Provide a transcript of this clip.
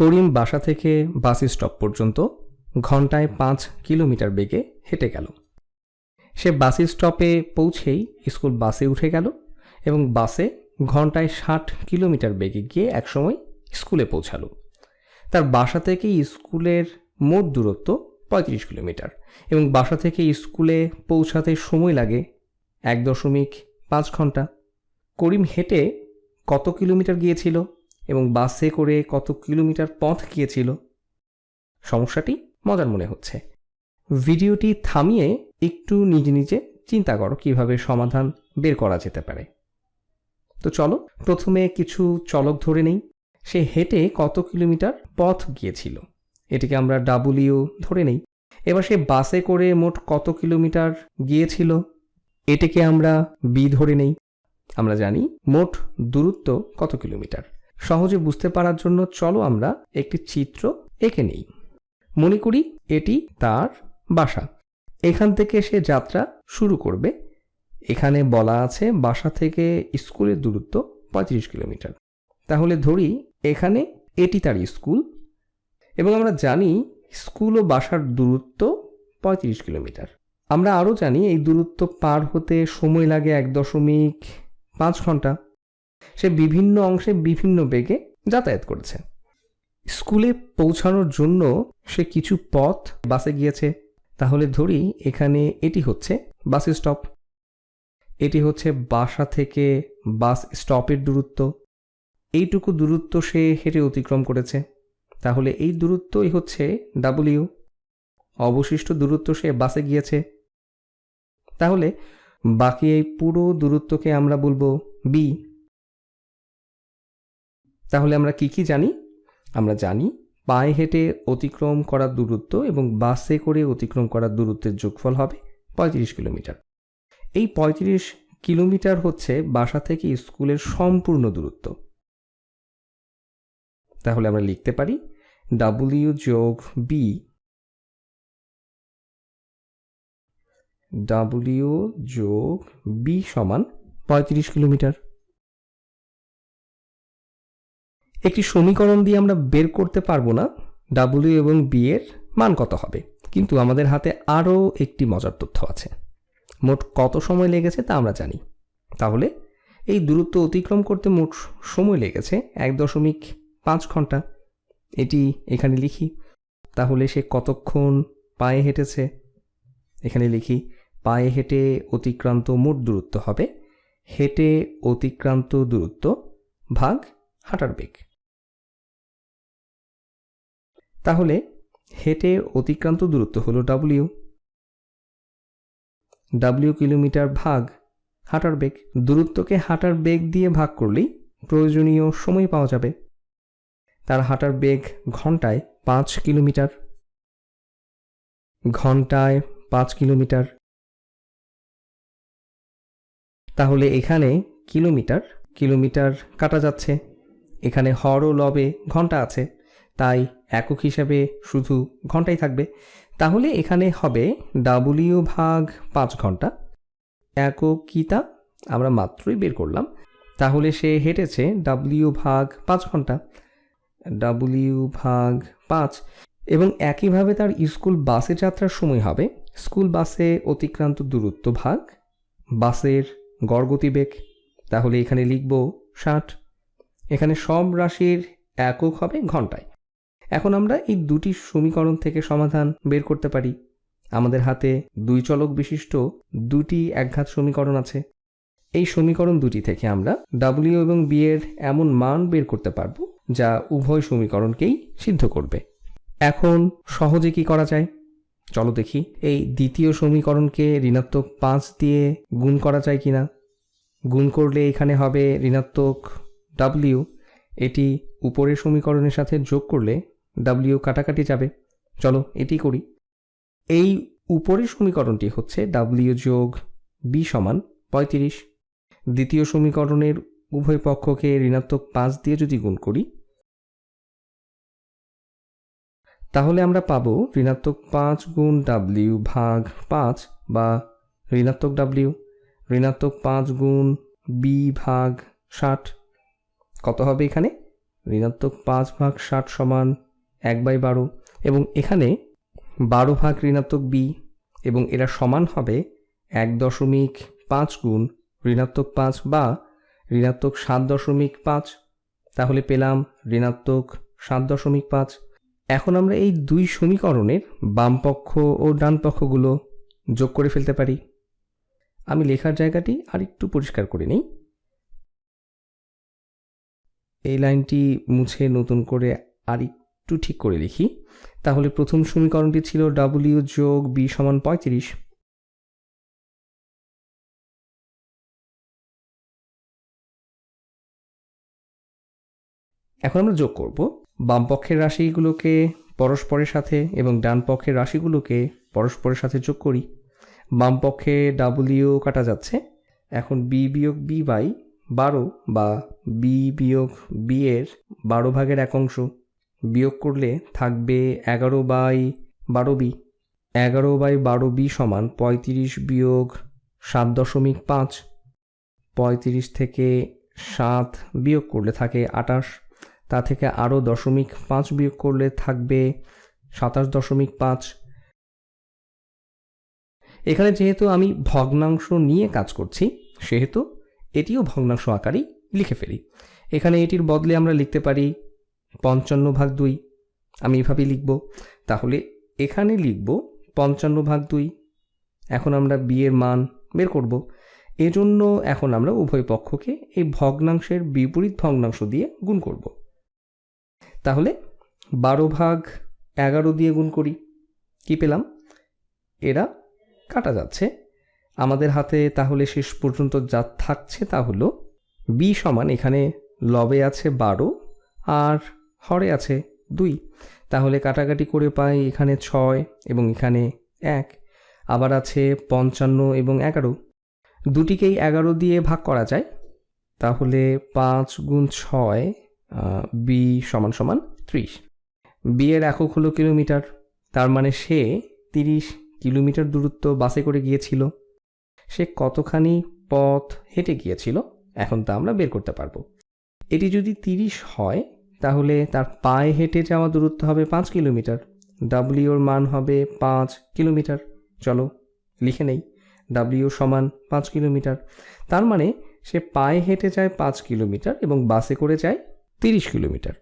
করিম বাসা থেকে bus stop পর্যন্ত ঘন্টায় 5 কিলোমিটার বেগে হেঁটে গেল। সে বাস স্টপে পৌঁছেই স্কুল বাসে উঠে গেল এবং বাসে ঘন্টায় 60 কিলোমিটার বেগে গিয়ে একসময় স্কুলে পৌঁছালো। তার বাসা থেকে স্কুলের মোট দূরত্ব 35 কিলোমিটার এবং বাসা থেকে স্কুলে পৌঁছাতে সময় লাগে 1.5 ঘন্টা। করিম হেঁটে কত কিলোমিটার গিয়েছিল এবং বাসে করে কত কিলোমিটার পথ গিয়েছিল? সমস্যাটি মজার মনে হচ্ছে। ভিডিওটি থামিয়ে একটু নিজে নিজে চিন্তা করো কিভাবে সমাধান বের করা যেতে পারে। তো চলো প্রথমে কিছু চলক ধরে নেই। সে হেঁটে কত কিলোমিটার পথ গিয়েছিল এটিকে আমরা ডাব্লিউ ধরে নেই। এবার সে বাসে করে মোট কত কিলোমিটার গিয়েছিল এটিকে আমরা বি ধরে নেই। আমরা জানি মোট দূরত্ব কত কিলোমিটার। সহজে বুঝতে পারার জন্য চলো আমরা একটি চিত্র এঁকে নেই। মনে করি এটি তার বাসা। এখান থেকে সে যাত্রা শুরু করবে। এখানে বলা আছে বাসা থেকে স্কুলের দূরত্ব 35 কিলোমিটার। তাহলে ধরি এখানে এটি তার স্কুল এবং আমরা জানি স্কুল ও বাসার দূরত্ব 35 কিলোমিটার। আমরা আরও জানি এই দূরত্ব পার হতে সময় লাগে 1.5 ঘন্টা। সে বিভিন্ন অংশে বিভিন্ন বেগে যাতায়াত করেছে। স্কুলে পৌঁছানোর জন্য সে কিছু পথ বাসে গিয়েছে। তাহলে ধরি এখানে এটি হচ্ছে বাস স্টপ, এটি হচ্ছে বাসা থেকে বাস স্টপের দূরত্ব। এইটুকু দূরত্ব সে হেঁটে অতিক্রম করেছে। তাহলে এই দূরত্বই হচ্ছে ডাব্লিউ। অবশিষ্ট দূরত্ব সে বাসে গিয়েছে। তাহলে বাকি এই পুরো দূরত্বকে আমরা বলবো বি। তাহলে আমরা কি জানি? আমরা জানি পায়ে হেঁটে অতিক্রম করার দূরত্ব এবং বাসে করে অতিক্রম করার দূরত্বের যোগফল হবে 35 কিলোমিটার। এই 35 কিলোমিটার হচ্ছে বাসা থেকে স্কুলের সম্পূর্ণ দূরত্ব। তাহলে আমরা লিখতে পারি ডাব্লিউ যোগ বি, ডাব্লিউ যোগ বি সমান 35 কিলোমিটার। একটি সমীকরণ দিয়ে আমরা বের করতে পারবো না ডাব্লিউ এবং বি এর মান কত হবে, কিন্তু আমাদের হাতে আরও একটি মজার তথ্য আছে। মোট কত সময় লেগেছে তা আমরা জানি। তাহলে এই দূরত্ব অতিক্রম করতে মোট সময় লেগেছে 1.5 ঘন্টা। এটি এখানে লিখি। তাহলে সে কতক্ষণ পায়ে হেঁটেছে? এখানে লিখি পায়ে হেঁটে অতিক্রান্ত মোট দূরত্ব হবে হেঁটে অতিক্রান্ত দূরত্ব ভাগ হাঁটার বেগ। তাহলে হেঁটে অতিক্রান্ত দূরত্ব হলো ডাব্লিউ, ডাব্লিউ কিলোমিটার ভাগ হাঁটার বেগ। দূরত্বকে হাঁটার বেগ দিয়ে ভাগ করলেই প্রয়োজনীয় সময় পাওয়া যাবে। তার হাঁটার বেগ ঘন্টায় 5 কিলোমিটার। ঘন্টায় 5 কিলোমিটার। তাহলে এখানে কিলোমিটার কিলোমিটার কাটা যাচ্ছে। এখানে হর ও লবে ঘন্টা আছে, তাই একক হিসাবে শুধু ঘন্টাই থাকবে। তাহলে এখানে হবে ডাব্লিউ ভাগ 5 ঘন্টা। একক কি তা আমরা মাত্রই বের করলাম। তাহলে সে হেঁটেছে ডাব্লিউ ভাগ 5 ঘন্টা, ডাব্লিউ ভাগ 5। এবং একইভাবে তার স্কুল বাসে যাত্রার সময় হবে স্কুল বাসে অতিক্রান্ত দূরত্ব ভাগ বাসের গড় গতিবেগ। তাহলে এখানে লিখব 60। এখানে সব রাশির একক হবে ঘন্টায়। এখন আমরা এই দুটি সমীকরণ থেকে সমাধান বের করতে পারি। আমাদের হাতে 2 চলক বিশিষ্ট দুটি একঘাত সমীকরণ আছে। এই সমীকরণ দুটি থেকে আমরা ডাব্লিউ এবং বি এর এমন মান বের করতে পারব যা উভয় সমীকরণকেই সিদ্ধ করবে। এখন সহজে কি করা যায় চলো দেখি। এই দ্বিতীয় সমীকরণকে ঋণাত্মক 5 দিয়ে গুণ করা যায় কিনা। গুণ করলে এখানে হবে ঋণাত্মক ডাব্লিউ। এটি উপরের সমীকরণের সাথে যোগ করলে ডাব্লিউ কাটাকাটি যাবে। চলো এটি করি। এই উপরের সমীকরণটি হচ্ছে ডাব্লিউ যোগ বি সমান 35। দ্বিতীয় সমীকরণের উভয় পক্ষকে ঋণাত্মক 5 দিয়ে যদি গুণ করি তাহলে আমরা পাবো ঋণাত্মক 5 গুণ ডাব্লিউ ভাগ 5 বা ঋণাত্মক ডাব্লিউ, ঋণাত্মক 5 গুণ বি ভাগ 60। কত হবে এখানে? ঋণাত্মক 5 ভাগ 60 সমান 1/12, এবং এখানে 12 ভাগ ঋণাত্মক b, এবং এরা সমান হবে 1.5 গুণ ঋণাত্মক 5 বা ঋণাত্মক 7.5। তাহলে পেলাম ঋণাত্মক 7.5। এখন আমরা এই দুই সমীকরণের বাম পক্ষ ও ডান পক্ষগুলো যোগ করে ফেলতে পারি। আমি লেখার জায়গাটি আর একটু পরিষ্কার করে নিই। এই লাইনটি মুছে নতুন করে আর একটু ঠিক করে লিখি। তাহলে প্রথম সমীকরণটি ছিল w যোগ b সমান 35। এখন আমরা যোগ করব। বাম পক্ষের রাশিগুলোকে পরস্পরের সাথে এবং ডান পক্ষের রাশিগুলোকে পরস্পরের সাথে যোগ করি। বাম পক্ষে w কাটা যাচ্ছে। এখন b বিয়োগ b বাই 12 বা b বিয়োগ b এর 12 ভাগের 1 বিয়োগ করলে থাকবে 11/12b। 11/12b সমান 35 বিয়োগ 7.5। 35 থেকে 7 বিয়োগ করলে থাকে 28। তা থেকে আরও 0.5 বিয়োগ করলে থাকবে 27.5। এখানে যেহেতু আমি ভগ্নাংশ নিয়ে কাজ করছি, সেহেতু এটিও ভগ্নাংশ আকারেই লিখে ফেলি। এখানে এটির বদলে আমরা লিখতে পারি 55/2। আমি এভাবেই লিখব। তাহলে এখানে লিখব 55/2। এখন আমরা b এর মান বের করব। এজন্য এখন আমরা উভয় পক্ষকে এই ভগ্নাংশের বিপরীত ভগ্নাংশ দিয়ে গুণ করব। তাহলে 12/11 দিয়ে গুণ করি। কি পেলাম? এরা কাটা যাচ্ছে। আমাদের হাতে তাহলে শেষ পর্যন্ত যা থাকছে তা হলো b সমান, এখানে লবে আছে 12 আর হরে আছে 2। তাহলে কাটাকাটি করে পাই এখানে 6 এবং এখানে 1। আবার আছে 55 এবং 11। দুটিকেই 11 দিয়ে ভাগ করা যায়। তাহলে 5 গুণ 6 b সমান সমান 30। b এর একক হলো কিলোমিটার। তার মানে সে 30 কিলোমিটার দূরত্ব বাসে করে গিয়েছিল। সে কতখানি পথ হেঁটে গিয়েছিল এখন তা আমরা বের করতে পারবো। এটি যদি 30 হয় তাহলে তার পায়ে হেঁটে যাওয়া দূরত্ব হবে 5 কিলোমিটার। w এর মান হবে 5 কিলোমিটার। চলো লিখে নেই। w সমান 5 কিলোমিটার। তার মানে সে পায়ে হেঁটে যায় 5 কিলোমিটার এবং বাসে করে যায় 30 কিলোমিটার।